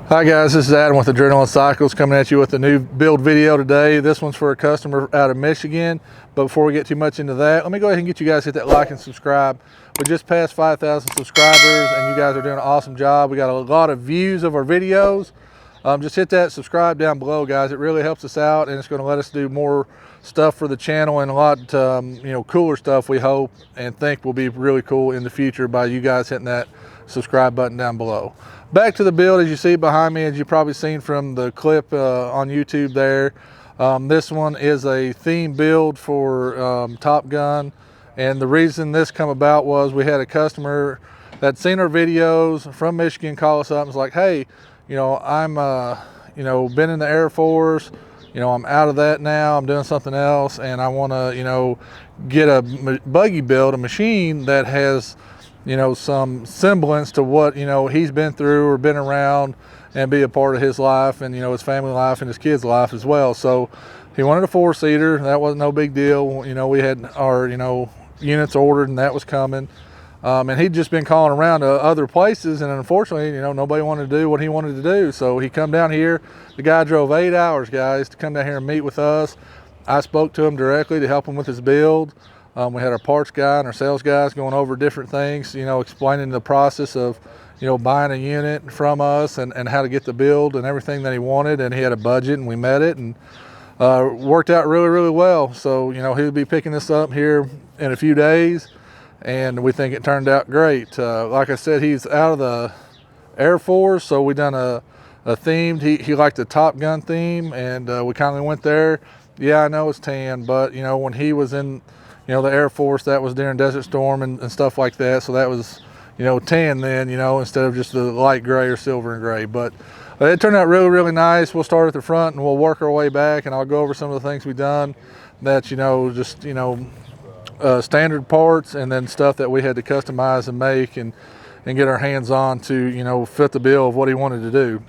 Hi guys, this is Adam with Adrenaline Cycles coming at you with a new build video today. This one's for a customer out of Michigan. But before we get too much into that, let me go ahead and get you guys to hit that like and subscribe. We just passed 5,000 subscribers and you guys are doing an awesome job. We got a lot of views of our videos. Just hit that subscribe down below, guys. It really helps us out and it's going to let us do more stuff for the channel and a lot cooler stuff we hope and think will be really cool in the future by you guys hitting that subscribe button down below. Back to the build, as you see behind me, as you've probably seen from the clip on YouTube there. This one is a theme build for Top Gun, and the reason this come about was we had a customer that seen our videos from Michigan call us up and was like, hey, I'm been in the Air Force, I'm out of that now, I'm doing something else, and I want to get a buggy build, a machine that has some semblance to what he's been through or been around, and be a part of his life and his family life and his kids' life as well. So he wanted a 4-seater. That wasn't no big deal. We had our units ordered and that was coming, and he'd just been calling around to other places, and unfortunately nobody wanted to do what he wanted to do. So he come down here. The guy drove 8 hours, guys, to come down here and meet with us. I spoke to him directly to help him with his build. We had our parts guy and our sales guys going over different things, explaining the process of, buying a unit from us and how to get the build and everything that he wanted. And he had a budget and we met it and worked out really, really well. So, he'll be picking this up here in a few days and we think it turned out great. Like I said, he's out of the Air Force, so we done a themed, he liked the Top Gun theme, and we kindly went there. Yeah, I know it's tan, but, when he was in the Air Force, that was during Desert Storm and stuff like that. So that was, tan then, instead of just the light gray or silver and gray. But it turned out really, really nice. We'll start at the front and we'll work our way back, and I'll go over some of the things we've done that, standard parts, and then stuff that we had to customize and make and get our hands on to, fit the bill of what he wanted to do.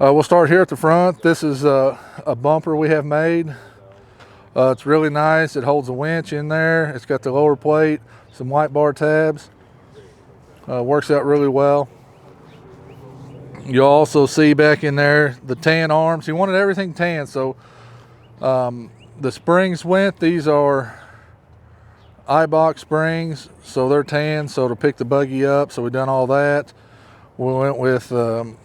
We'll start here at the front. This is a bumper we have made. It's really nice. It holds a winch in there. It's got the lower plate, some white bar tabs. Works out really well. You'll also see back in there the tan arms. He wanted everything tan, so the springs went. These are iBox springs, so they're tan, so to pick the buggy up. So we done all that. We went with the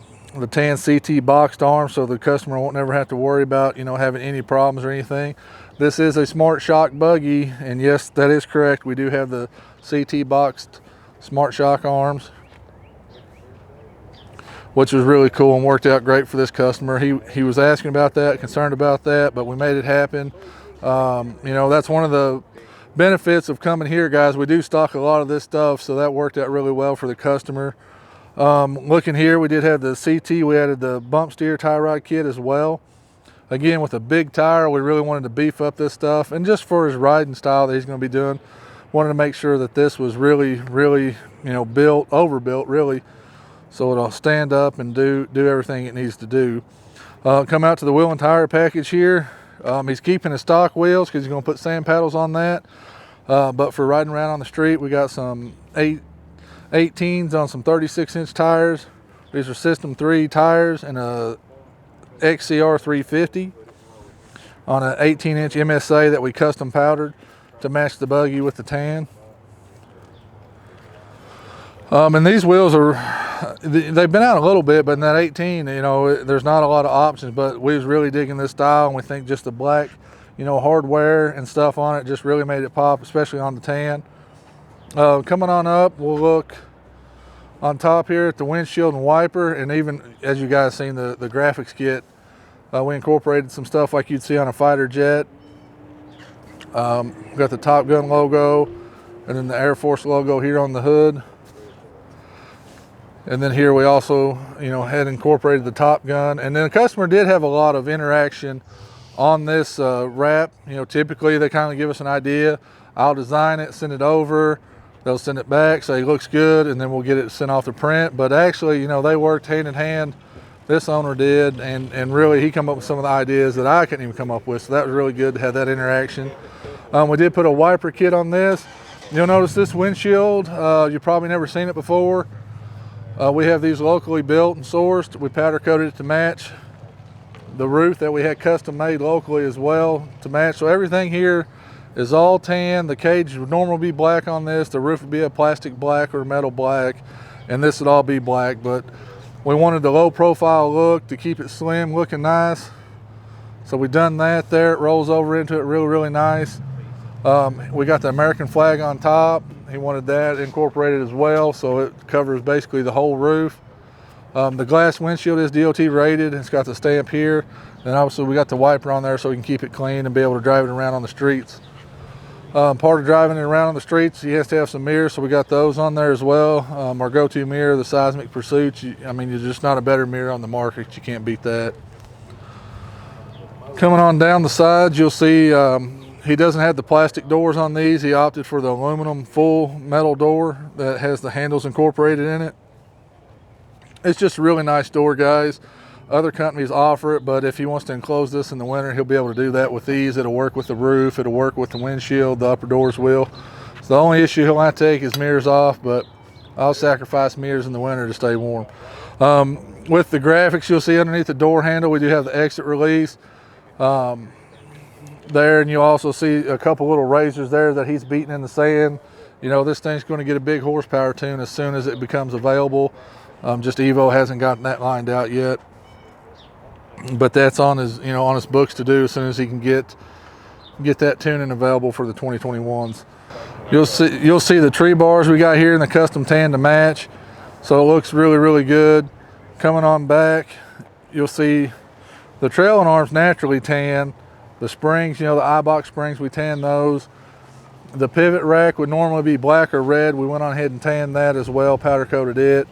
tan CT boxed arm, so the customer won't never have to worry about having any problems or anything. This is a Smart Shock buggy, and yes, that is correct. We do have the CT boxed Smart Shock arms, which was really cool and worked out great for this customer. He was asking about that, concerned about that, but we made it happen. That's one of the benefits of coming here, guys. We do stock a lot of this stuff, so that worked out really well for the customer. Looking here, we did have the CT. We added the bump steer tie rod kit as well. Again, with a big tire, we really wanted to beef up this stuff, and just for his riding style that he's going to be doing, wanted to make sure that this was really, really, overbuilt, really, so it'll stand up and do everything it needs to do. Come out to the wheel and tire package here. He's keeping his stock wheels because he's going to put sand paddles on that. But for riding around on the street, we got some 18s on some 36-inch tires. These are System 3 tires and a XCR 350 on an 18-inch MSA that we custom powdered to match the buggy with the tan. And these wheels they've been out a little bit, but in that 18, there's not a lot of options, but we was really digging this style, and we think just the black, hardware and stuff on it just really made it pop, especially on the tan. Coming on up, we'll look on top here at the windshield and wiper, and even as you guys seen the graphics kit, we incorporated some stuff like you'd see on a fighter jet. We've got the Top Gun logo and then the Air Force logo here on the hood. And then here we also, had incorporated the Top Gun. And then the customer did have a lot of interaction on this wrap. Typically they kind of give us an idea. I'll design it, send it over. They'll send it back, say it looks good, and then we'll get it sent off to print. But actually, they worked hand in hand. This owner did, and really he come up with some of the ideas that I couldn't even come up with. So that was really good to have that interaction. We did put a wiper kit on this. You'll notice this windshield, you've probably never seen it before. We have these locally built and sourced. We powder coated it to match the roof that we had custom made locally as well to match. So everything here is all tan. The cage would normally be black on this. The roof would be a plastic black or metal black, and this would all be black. But we wanted the low profile look to keep it slim, looking nice. So we done that there. It rolls over into it really, really nice. We got the American flag on top. He wanted that incorporated as well, so it covers basically the whole roof. The glass windshield is DOT rated. It's got the stamp here. And obviously we got the wiper on there so we can keep it clean and be able to drive it around on the streets. Part of driving it around on the streets, he has to have some mirrors, so we got those on there as well. Our go-to mirror, the Seismic Pursuit. I mean, there's just not a better mirror on the market. You can't beat that. Coming on down the sides, you'll see he doesn't have the plastic doors on these. He opted for the aluminum full metal door that has the handles incorporated in it. It's just a really nice door, guys. Other companies offer it, but if he wants to enclose this in the winter, he'll be able to do that with these. It'll work with the roof, it'll work with the windshield, the upper doors will. So the only issue he'll have to take is mirrors off, but I'll sacrifice mirrors in the winter to stay warm. With the graphics, you'll see underneath the door handle, we do have the exit release there, and you'll also see a couple little razors there that he's beating in the sand. You know, this thing's going to get a big horsepower tune as soon as it becomes available. Just Evo hasn't gotten that lined out yet, but that's on his, you know, on his books to do as soon as he can get that tuning available for the 2021s. You'll see the tree bars we got here in the custom tan to match, so it looks really, really good. Coming on back, you'll see the trailing arms naturally tan. The springs, you know, the eye-box springs, we tan those. The pivot rack would normally be black or red. We went on ahead and tanned that as well, powder coated it.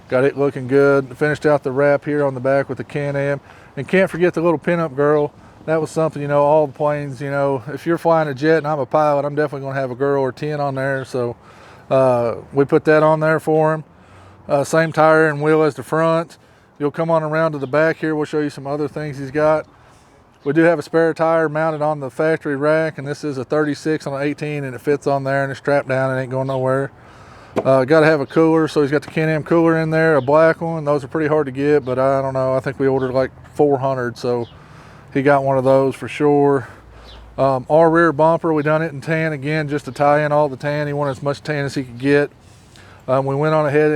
Got it looking good. Finished out the wrap here on the back with the Can-Am. And can't forget the little pinup girl. That was something, you know, all the planes, you know, if you're flying a jet and I'm a pilot, I'm definitely going to have a girl or 10 on there. So we put that on there for him. Same tire and wheel as the front. You'll come on around to the back here. We'll show you some other things he's got. We do have a spare tire mounted on the factory rack, and this is a 36 on an 18, and it fits on there and it's strapped down and ain't going nowhere. Got to have a cooler, so he's got the Can-Am cooler in there, a black one. Those are pretty hard to get, but I don't know. I think we ordered like 400, so he got one of those for sure. Our rear bumper, we done it in tan again just to tie in all the tan. He wanted as much tan as he could get. We went on ahead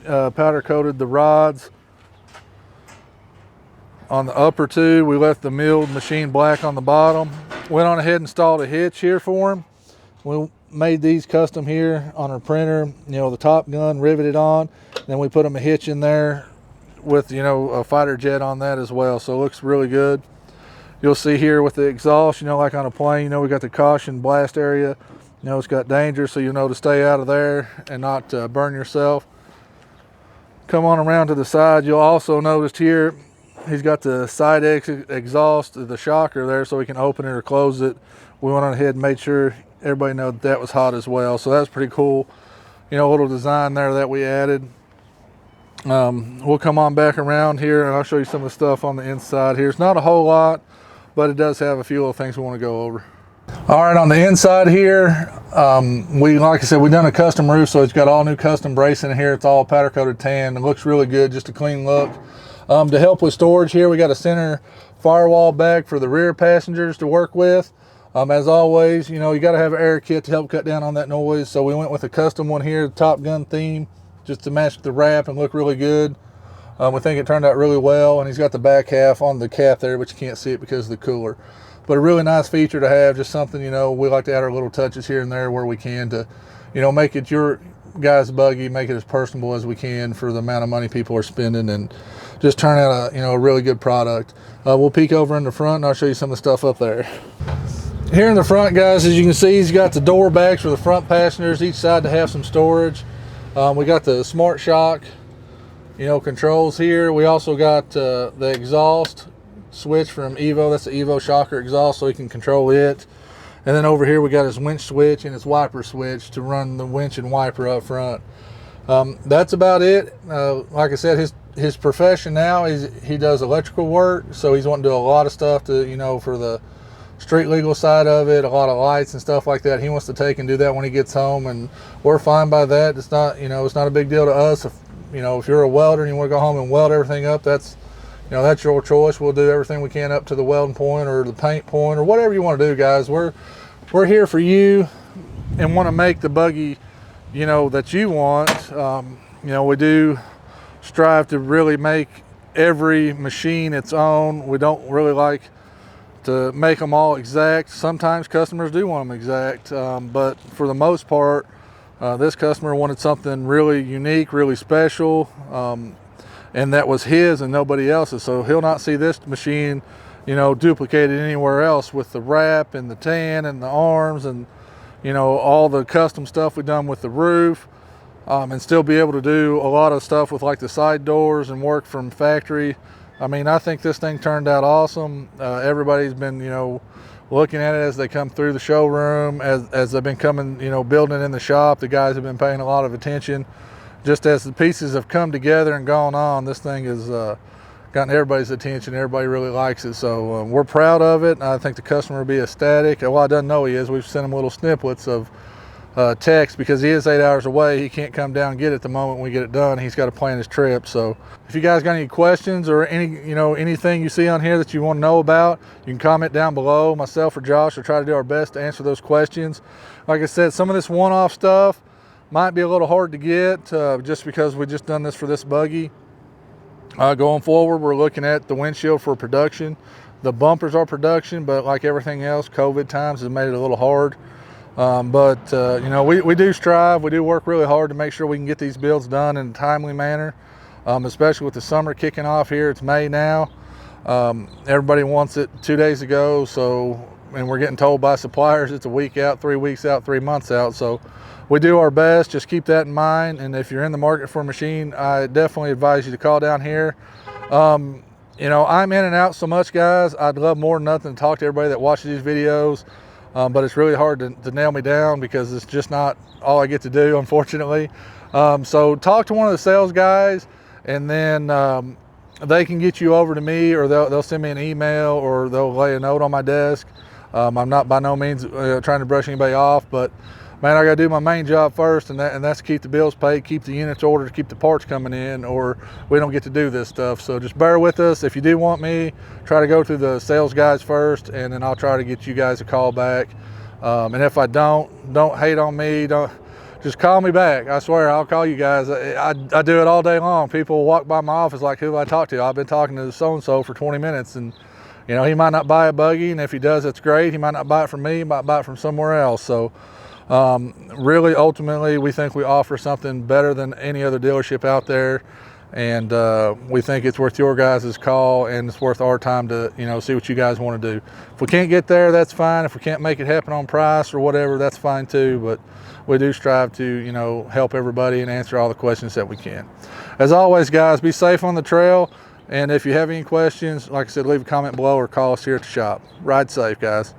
and powder coated the rods. On the upper two, we left the milled machine black on the bottom. Went on ahead and installed a hitch here for him. We made these custom here on our printer, you know, the Top Gun riveted on. Then we put him a hitch in there with, you know, a fighter jet on that as well. So it looks really good. You'll see here with the exhaust, you know, like on a plane, you know, we got the caution blast area. You know, it's got danger, so you know to stay out of there and not burn yourself. Come on around to the side. You'll also notice here, he's got the side exit exhaust, the shocker there, so he can open it or close it. We went on ahead and made sure everybody knew that was hot as well. So that's pretty cool. You know, a little design there that we added. We'll come on back around here and I'll show you some of the stuff on the inside here. It's not a whole lot, but it does have a few little things we want to go over. All right, on the inside here, like I said, we done a custom roof, so it's got all new custom bracing in here. It's all powder coated tan. It looks really good, just a clean look. To help with storage here, we got a center firewall bag for the rear passengers to work with. As always, you know, you got to have an air kit to help cut down on that noise. So we went with a custom one here, Top Gun theme, just to match the wrap and look really good. We think it turned out really well, and he's got the back half on the cap there, but you can't see it because of the cooler. But a really nice feature to have, just something, you know, we like to add our little touches here and there where we can to, you know, make it your guys' buggy, make it as personable as we can for the amount of money people are spending, and just turn out a, you know, a really good product. We'll peek over in the front and I'll show you some of the stuff up there. Here in the front, guys, as you can see, he's got the door bags for the front passengers, each side to have some storage. We got the Smart Shock, you know, controls here. We also got the exhaust switch from Evo. That's the Evo shocker exhaust, so he can control it. And then over here we got his winch switch and his wiper switch to run the winch and wiper up front. That's about it. Like I said, his profession now is he does electrical work, so he's wanting to do a lot of stuff to, you know, for the street legal side of it, a lot of lights and stuff like that. He wants to take and do that when he gets home, and we're fine by that. It's not, you know, it's not a big deal to us. If You know, if you're a welder and you want to go home and weld everything up, that's your choice. We'll do everything we can up to the welding point or the paint point or whatever you want to do, guys. We're here for you and want to make the buggy, that you want. We do strive to really make every machine its own. We don't really like to make them all exact. Sometimes customers do want them exact, but for the most part, this customer wanted something really unique, really special, and that was his and nobody else's. So he'll not see this machine, duplicated anywhere else, with the wrap and the tan and the arms and all the custom stuff we've done with the roof, and still be able to do a lot of stuff with like the side doors and work from factory. I mean, I think this thing turned out awesome. Everybody's been, looking at it as they come through the showroom, as they've been coming, building it in the shop. The guys have been paying a lot of attention. Just as the pieces have come together and gone on, this thing has gotten everybody's attention. Everybody really likes it. So we're proud of it. I think the customer will be ecstatic. Well, I doesn't know he is. We've sent him little snippets of text, because he is 8 hours away. He can't come down and get it the moment we get it done. He's got to plan his trip. So if you guys got any questions or anything you see on here that you want to know about, you can comment down below. Myself or Josh will try to do our best to answer those questions. Like I said, some of this one-off stuff might be a little hard to get, just because we just done this for this buggy. Going forward, we're looking at the windshield for production. The bumpers are production, but like everything else, COVID times has made it a little hard. We do strive. We do work really hard to make sure we can get these builds done in a timely manner, especially with the summer kicking off here. It's May now. Everybody wants it 2 days ago, and we're getting told by suppliers it's a week out, 3 weeks out, 3 months out. So we do our best. Just keep that in mind. And if you're in the market for a machine, I definitely advise you to call down here. I'm in and out so much, guys. I'd love more than nothing to talk to everybody that watches these videos. But it's really hard to nail me down, because it's just not all I get to do, unfortunately. So talk to one of the sales guys, and then they can get you over to me, or they'll send me an email, or they'll lay a note on my desk. I'm not by no means trying to brush anybody off, but man, I got to do my main job first, and that's keep the bills paid, keep the units ordered, keep the parts coming in, or we don't get to do this stuff. So just bear with us. If you do want me, try to go through the sales guys first, and then I'll try to get you guys a call back. And if I don't hate on me. Just call me back. I swear, I'll call you guys. I do it all day long. People walk by my office like, who do I talk to? I've been talking to so-and-so for 20 minutes, and he might not buy a buggy, and if he does, that's great. He might not buy it from me. He might buy it from somewhere else. So really, ultimately, we think we offer something better than any other dealership out there, and we think it's worth your guys' call, and it's worth our time to see what you guys want to do. If we can't get there, that's fine. If we can't make it happen on price or whatever, that's fine too. But we do strive to help everybody and answer all the questions that we can. As always, guys, be safe on the trail, and if you have any questions, like I said, leave a comment below or call us here at the shop. Ride safe, guys.